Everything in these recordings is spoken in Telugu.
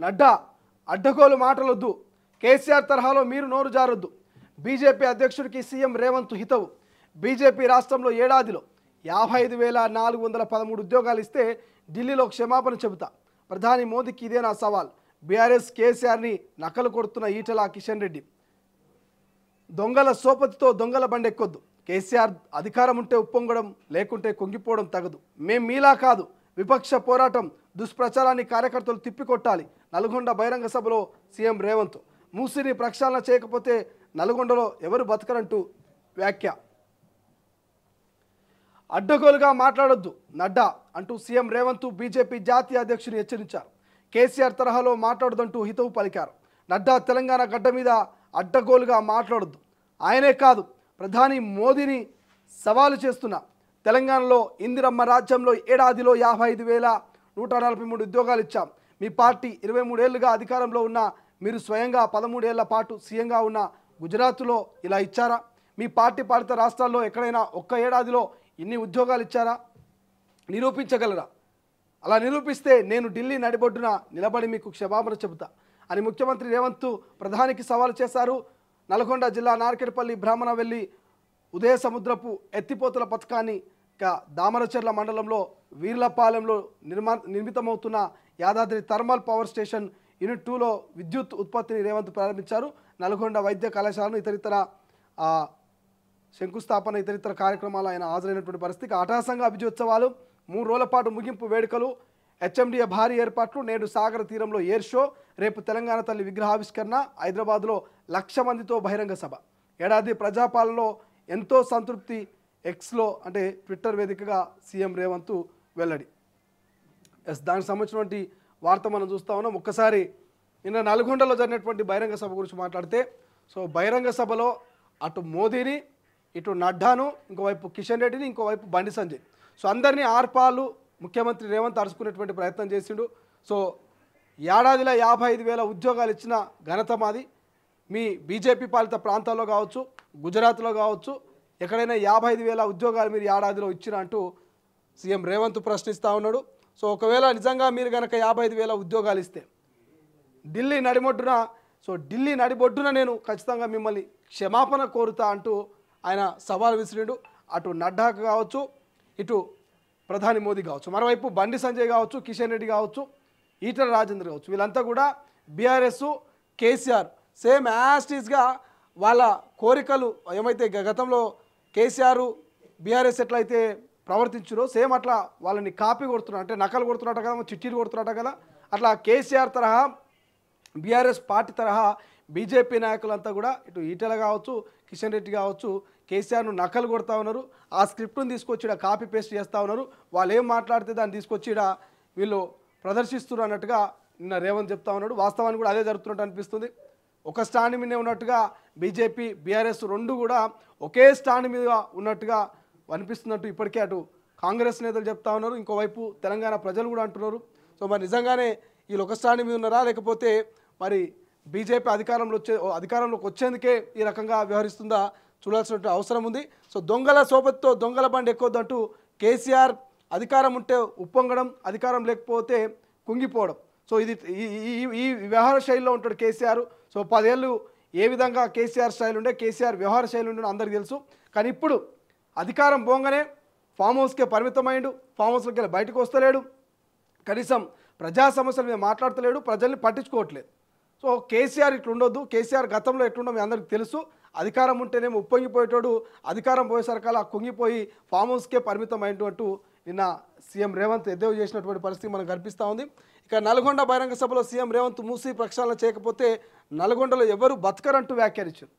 నడ్డా అడ్డగోలు మాటలొద్దు, కేసీఆర్ తరహాలో మీరు నోరు జారొద్దు. బీజేపీ అధ్యక్షుడికి సీఎం రేవంత్ హితవు. బీజేపీ రాష్ట్రంలో ఏడాదిలో 55,413 ఉద్యోగాలు ఇస్తే ఢిల్లీలో క్షమాపణ చెబుతా. ప్రధాని మోదీకి ఇదే నా సవాల్. బీఆర్ఎస్ కేసీఆర్ని నకలు కొడుతున్న ఈటల కిషన్ రెడ్డి. దొంగల సోపతితో దొంగల బండి ఎక్కొద్దు. కేసీఆర్ అధికారం ఉంటే ఉప్పొంగడం, లేకుంటే కుంగిపోవడం తగదు. మేం మీలా కాదు. విపక్ష పోరాటం దుష్ప్రచారాన్ని కార్యకర్తలు తిప్పికొట్టాలి. నల్గొండ బహిరంగ సభలో సీఎం రేవంత్. మూసిని ప్రక్షాళన చేయకపోతే నల్గొండలో ఎవరు బతకరంటూ వ్యాఖ్య. అడ్డగోలుగా మాట్లాడొద్దు నడ్డా అంటూ సీఎం రేవంత్ బీజేపీ జాతీయ అధ్యక్షుని హెచ్చరించారు. కేసీఆర్ తరహాలో మాట్లాడొద్దంటూ హితవు పలికారు. నడ్డా తెలంగాణ గడ్డ మీద అడ్డగోలుగా మాట్లాడొద్దు. ఆయనే కాదు, ప్రధాని మోదీని సవాలు చేస్తున్నా. తెలంగాణలో ఇందిరమ్మ రాజ్యంలో ఏడాదిలో 55,143 ఉద్యోగాలు ఇచ్చాం. మీ పార్టీ 23 ఏళ్లుగా అధికారంలో ఉన్న మీరు స్వయంగా 13 ఏళ్ల పాటు సీఎంగా ఉన్న గుజరాత్లో ఇలా ఇచ్చారా? మీ పార్టీ పాలిత రాష్ట్రాల్లో ఎక్కడైనా ఒక్క ఏడాదిలో ఇన్ని ఉద్యోగాలు ఇచ్చారా? నిరూపించగలరా? అలా నిరూపిస్తే నేను ఢిల్లీ నడిబొడ్డున నిలబడి మీకు క్షమాపణ చెబుతా అని ముఖ్యమంత్రి రేవంత్ ప్రధానికి సవాలు చేశారు. నల్గొండ జిల్లా నార్కెట్పల్లి బ్రాహ్మణవెల్లి ఉదయ సముద్రపు ఎత్తిపోతల పథకాన్ని దామరచెర్ల మండలంలో వీర్లపాలెంలో నిర్మితమవుతున్న Yadadri thermal power station unit 2లో విద్యుత్ ఉత్పత్తిని రేవంత్ ప్రారంభించారు. నల్గొండ వైద్య కళాశాలను ఇతరితర శంకుస్థాపన ఇతరితర కార్యక్రమాలు ఆయన హాజరైనటువంటి పరిస్థితి. అటహాసంగా విజయోత్సవాలు 3 రోజుల పాటు ముగింపు వేడుకలు, హెచ్ఎండిఏ భారీ ఏర్పాట్లు, నేడు సాగర తీరంలో ఎయిర్ షో, రేపు తెలంగాణ తల్లి విగ్రహావిష్కరణ, హైదరాబాద్లో 1,00,000 మందితో బహిరంగ సభ. ఏడాది ప్రజాపాలనలో ఎంతో సంతృప్తి. ఎక్స్లో అంటే ట్విట్టర్ వేదికగా సీఎం రేవంత్ వెల్లడి. దానికి సంబంధించినటువంటి వార్త మనం చూస్తూ ఉన్నాం. ఒక్కసారి నిన్న నల్గొండలో జరిగినటువంటి బహిరంగ సభ గురించి మాట్లాడితే, సో బహిరంగ సభలో అటు మోదీని, ఇటు నడ్డాను, ఇంకోవైపు కిషన్ రెడ్డిని, ఇంకోవైపు బండి సంజయ్, సో అందరినీ ఆర్పాలు ముఖ్యమంత్రి రేవంత్ అరుచుకునేటువంటి ప్రయత్నం చేసిండు. సో ఏడాదిలో 55,000 ఉద్యోగాలు ఇచ్చిన ఘనత మాది. మీ బీజేపీ పాలిత ప్రాంతాల్లో కావచ్చు, గుజరాత్లో కావచ్చు, ఎక్కడైనా 55,000 ఉద్యోగాలు మీరు ఏడాదిలో ఇచ్చినా అంటూ సీఎం రేవంత్ ప్రశ్నిస్తూ ఉన్నాడు. సో ఒకవేళ నిజంగా మీరు కనుక 55,000 ఉద్యోగాలు ఇస్తే ఢిల్లీ నడిబొడ్డున నేను ఖచ్చితంగా మిమ్మల్ని క్షమాపణ కోరుతా అంటూ ఆయన సవాల్ విసిరిండు. అటు నడ్డాకు కావచ్చు, ఇటు ప్రధాని మోదీ కావచ్చు, మరోవైపు బండి సంజయ్ కావచ్చు, కిషన్ రెడ్డి కావచ్చు, ఈటల రాజేందర్ కావచ్చు, వీళ్ళంతా కూడా బీఆర్ఎస్ కేసీఆర్ సేమ్ యాస్టీస్గా వాళ్ళ కోరికలు ఏమైతే గతంలో కేసీఆర్ బీఆర్ఎస్ ఎట్లయితే ప్రవర్తించారో సేమ్ అట్లా వాళ్ళని కాపీ కొడుతున్నారు, అంటే నకలు కొడుతున్నట్టు కదా, చిట్టీలు కొడుతున్నట్టు కదా, అట్లా కేసీఆర్ తరహా బీఆర్ఎస్ పార్టీ తరహా బీజేపీ నాయకులంతా కూడా ఇటు ఈటల కావచ్చు, కిషన్ రెడ్డి కావచ్చు, కేసీఆర్ను నకలు కొడతా ఉన్నారు. ఆ స్క్రిప్ట్ను తీసుకొచ్చి కాపీ పేస్ట్ చేస్తూ ఉన్నారు. వాళ్ళు ఏం మాట్లాడితే దాన్ని తీసుకొచ్చి వీళ్ళు ప్రదర్శిస్తున్నారు అన్నట్టుగా నిన్న రేవంత్ చెప్తా ఉన్నాడు. వాస్తవానికి కూడా అదే జరుగుతున్నట్టు అనిపిస్తుంది. ఒక స్టాండ్ మీదే ఉన్నట్టుగా బీజేపీ బీఆర్ఎస్ రెండు కూడా ఒకే స్టాండ్ మీద ఉన్నట్టుగా అనిపిస్తున్నట్టు ఇప్పటికే అటు కాంగ్రెస్ నేతలు చెప్తా ఉన్నారు, ఇంకోవైపు తెలంగాణ ప్రజలు కూడా అంటున్నారు. సో మరి నిజంగానే వీళ్ళు ఒక స్టాండ్ మీద ఉన్నారా, లేకపోతే మరి బీజేపీ అధికారంలోకి వచ్చేందుకే ఈ రకంగా వ్యవహరిస్తుందా చూడాల్సిన అవసరం ఉంది. సో దొంగల సోపతితో దొంగల బండి ఎక్కొద్దంటూ కేసీఆర్ అధికారం ఉంటే ఉప్పొంగడం, అధికారం లేకపోతే కుంగిపోవడం. సో ఇది ఈ వ్యవహార శైలిలో ఉంటాడు కేసీఆర్. సో 10 ఏళ్ళు ఏ విధంగా కేసీఆర్ స్టైల్ ఉండే, కేసీఆర్ వ్యవహార శైలి ఉండే అందరికీ తెలుసు. కానీ ఇప్పుడు అధికారం పోగానే ఫామ్ హౌస్కే పరిమితమైండు, ఫామ్ హౌస్లోకి వెళ్ళి బయటకు వస్తలేడు, కనీసం ప్రజా సమస్యల మీద మాట్లాడతలేడు, ప్రజల్ని పట్టించుకోవట్లేదు. సో కేసీఆర్ ఇట్లుండొద్దు. కేసీఆర్ గతంలో ఎట్లుండో మీ అందరికీ తెలుసు. అధికారం ఉంటేనేమో ఉప్పొంగిపోయేటోడు, అధికారం పోయేసరికి అలా కుంగిపోయి ఫామ్ హౌస్కే పరిమితం అయినట్టు నిన్న సీఎం రేవంత్ ఎద్దేవా చేసినటువంటి పరిస్థితి మనకు కనిపిస్తూ ఉంది. ఇక నల్గొండ బహిరంగ సభలో సీఎం రేవంత్ మూసి ప్రక్షాళన చేయకపోతే నల్గొండలో ఎవరు బతకరంటూ వ్యాఖ్యానించారు.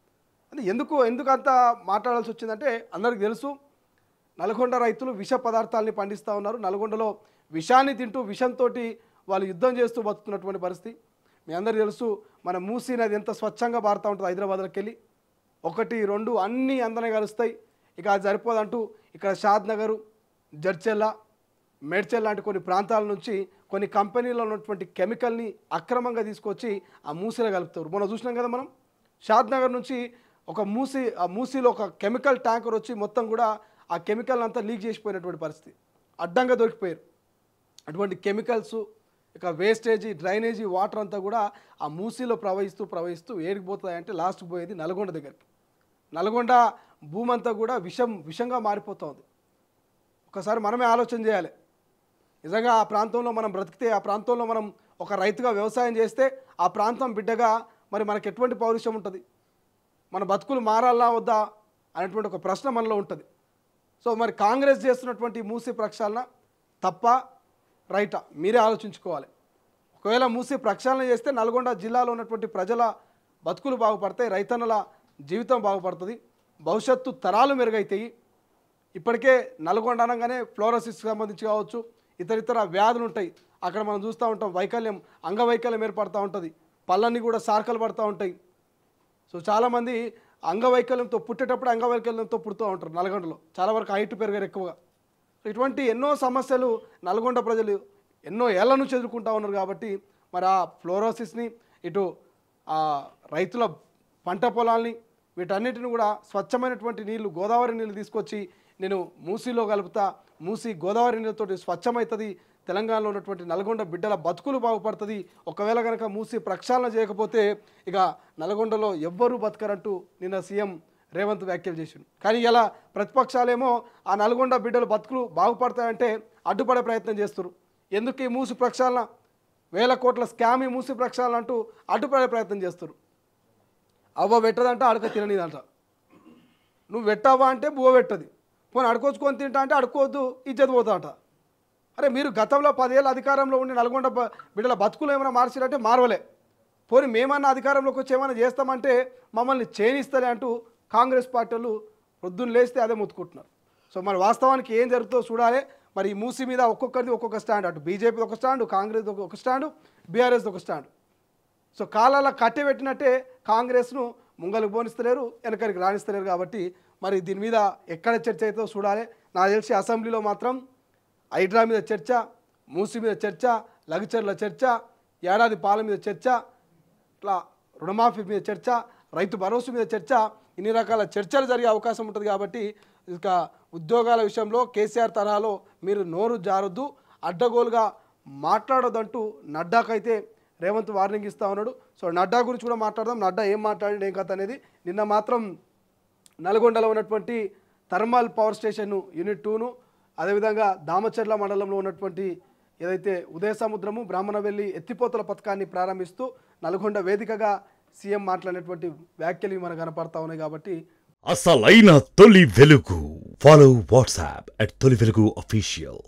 అది ఎందుకు అంత మాట్లాడాల్సి వచ్చిందంటే అందరికీ తెలుసు, నల్గొండ రైతులు విష పదార్థాలని పండిస్తూ ఉన్నారు. నల్గొండలో విషాన్ని తింటూ విషంతో వాళ్ళు యుద్ధం చేస్తూ బతుకుతున్నటువంటి పరిస్థితి మీ అందరికీ తెలుసు. మన మూసీ నది ఎంత స్వచ్ఛంగా పారుతూ ఉంటుంది హైదరాబాద్లోకి వెళ్ళి, 1, 2 అన్నీ అందనే కలుస్తాయి. ఇక అది సరిపోదంటూ ఇక్కడ షాద్నగర్, జడ్చెల్ల, మేడ్చెల్ లాంటి కొన్ని ప్రాంతాల నుంచి కొన్ని కంపెనీలో ఉన్నటువంటి కెమికల్ని అక్రమంగా తీసుకొచ్చి ఆ మూసీలో కలుపుతారు. మొన్న చూసినాం కదా మనం, షాద్నగర్ నుంచి ఆ మూసీలో ఒక కెమికల్ ట్యాంకర్ వచ్చి మొత్తం కూడా ఆ కెమికల్ అంతా లీక్ చేసిపోయినటువంటి పరిస్థితి, అడ్డంగా దొరికిపోయారు. అటువంటి కెమికల్స్ ఇక వేస్టేజీ డ్రైనేజీ వాటర్ అంతా కూడా ఆ మూసీలో ప్రవహిస్తూ ఏడికి పోతుంది అంటే లాస్ట్కి పోయేది నల్గొండ దగ్గరికి. నల్గొండ భూమి అంతా కూడా విషంగా మారిపోతుంది. ఒకసారి మనమే ఆలోచన చేయాలి. నిజంగా ఆ ప్రాంతంలో మనం బ్రతికితే, ఆ ప్రాంతంలో మనం ఒక రైతుగా వ్యవసాయం చేస్తే, ఆ ప్రాంతం బిడ్డగా మరి మనకు ఎటువంటి పౌరుషం ఉంటుంది? మన బతుకులు మారాలా వద్దా అనేటువంటి ఒక ప్రశ్న మనలో ఉంటుంది. సో మరి కాంగ్రెస్ చేస్తున్నటువంటి మూసీ ప్రక్షాళన తప్ప రైటా మీరే ఆలోచించుకోవాలి. ఒకవేళ మూసీ ప్రక్షాళన చేస్తే నల్గొండ జిల్లాలో ఉన్నటువంటి ప్రజల బతుకులు బాగుపడతాయి, రైతన్నల జీవితం బాగుపడుతుంది, భవిష్యత్తు తరాలు మెరుగైతాయి. ఇప్పటికే నల్గొండ అనగానే ఫ్లోరోసిస్కి సంబంధించి కావచ్చు, ఇతర వ్యాధులు ఉంటాయి. అక్కడ మనం చూస్తూ ఉంటాం అంగవైకల్యం ఏర్పడుతూ ఉంటుంది, పళ్ళన్నీ కూడా సార్కలు పడుతూ ఉంటాయి. సో చాలామంది అంగవైకల్యంతో పుట్టేటప్పుడు అంగవైకల్యంతో పుడుతూ ఉంటారు నల్గొండలో. చాలా వరకు హైట్ పెరిగారు ఎక్కువగా. సో ఇటువంటి ఎన్నో సమస్యలు నల్గొండ ప్రజలు ఎన్నో ఏళ్ల నుంచి ఎదుర్కొంటూ ఉన్నారు. కాబట్టి మరి ఆ ఫ్లోరోసిస్ని, ఇటు రైతుల పంట పొలాల్ని, వీటన్నిటిని కూడా స్వచ్ఛమైనటువంటి నీళ్లు, గోదావరి నీళ్ళు తీసుకొచ్చి నేను మూసీలో కలుపుతా, మూసీ గోదావరి నీళ్ళతోటి స్వచ్ఛమవుతుంది, తెలంగాణలో ఉన్నటువంటి నల్గొండ బిడ్డల బతుకులు బాగుపడుతుంది. ఒకవేళ కనుక మూసీ ప్రక్షాళన చేయకపోతే ఇక నల్గొండలో ఎవ్వరూ బతకరంటూ నిన్న సీఎం రేవంత్ వ్యాఖ్యలు చేసిండు. కానీ ఇలా ప్రతిపక్షాలేమో ఆ నల్గొండ బిడ్డల బతుకులు బాగుపడతాయంటే అడ్డుపడే ప్రయత్నం చేస్తారు. ఎందుకు ఈ మూసీ ప్రక్షాళన, 1000 కోట్ల స్కామ్ ఈ మూసీ ప్రక్షాళన అంటూ అడ్డుపడే ప్రయత్నం చేస్తారు. అవ్వ పెట్టదంట, అడక తిననిదంట. నువ్వు పెట్టావా అంటే బువ్వ పెట్టది, పోనీ అడుకోచుకొని తింటా అంటే అడుకోవద్దు, ఇజ్జత్ పోతాట. అరే మీరు గతంలో 10 ఏళ్ళ అధికారంలో ఉండి నల్గొండ బిడ్డల బతుకులు ఏమైనా మార్చినట్టే మార్వలే. పోనీ మేమన్నా అధికారంలోకి వచ్చి ఏమైనా చేస్తామంటే మమ్మల్ని చేనిస్తలే అంటూ కాంగ్రెస్ పార్టీలు పొద్దున్న లేస్తే అదే మొత్తుకుంటున్నారు. సో మరి వాస్తవానికి ఏం జరుగుతుందో చూడాలి. మరి ఈ మూసీ మీద ఒక్కొక్కరిది ఒక్కొక్క స్టాండ్, అటు బీజేపీ ఒక స్టాండ్, కాంగ్రెస్ ఒక స్టాండు, బీఆర్ఎస్ ఒక స్టాండ్. సో కాలాల కట్టె పెట్టినట్టే కాంగ్రెస్ను ముంగలకు పోనిస్తలేరు, వెనకరికి రాణిస్తలేరు. కాబట్టి మరి దీని మీద ఎక్కడ చర్చ అవుతుందో చూడాలి. నాకు తెలిసి అసెంబ్లీలో మాత్రం హైడ్రా మీద చర్చ, మూసీ మీద చర్చ, లగచర్ల చర్చ, ఏడాది పాల మీద చర్చ, ఇట్లా రుణమాఫీ మీద చర్చ, రైతు భరోసా మీద చర్చ, ఇన్ని రకాల చర్చలు జరిగే అవకాశం ఉంటుంది. కాబట్టి ఇక ఉద్యోగాల విషయంలో కేసీఆర్ తరహాలో మీరు నోరు జారొద్దు, అడ్డగోలుగా మాట్లాడొద్దంటూ నడ్డాకైతే రేవంత్ వార్నింగ్ ఇస్తూ ఉన్నాడు. సో నడ్డా గురించి కూడా మాట్లాడదాం. నడ్డా ఏం మాట్లాడాడు, ఏం కథ అనేది. నిన్న మాత్రం నల్గొండలో ఉన్నటువంటి థర్మల్ పవర్ స్టేషన్ యూనిట్ 2ను, అదేవిధంగా దామచర్ల మండలంలో ఉన్నటువంటి ఏదైతే ఉదయ సముద్రము బ్రాహ్మణవెల్లి ఎత్తిపోతల పథకాన్ని ప్రారంభిస్తూ నల్గొండ వేదికగా సీఎం మాట్లాడినటువంటి వ్యాఖ్యలు మనకు కనపడతా ఉన్నాయి. కాబట్టి అసలైన తొలి వెలుగు. ఫాలో వాట్సాప్ @తొలి వెలుగు official.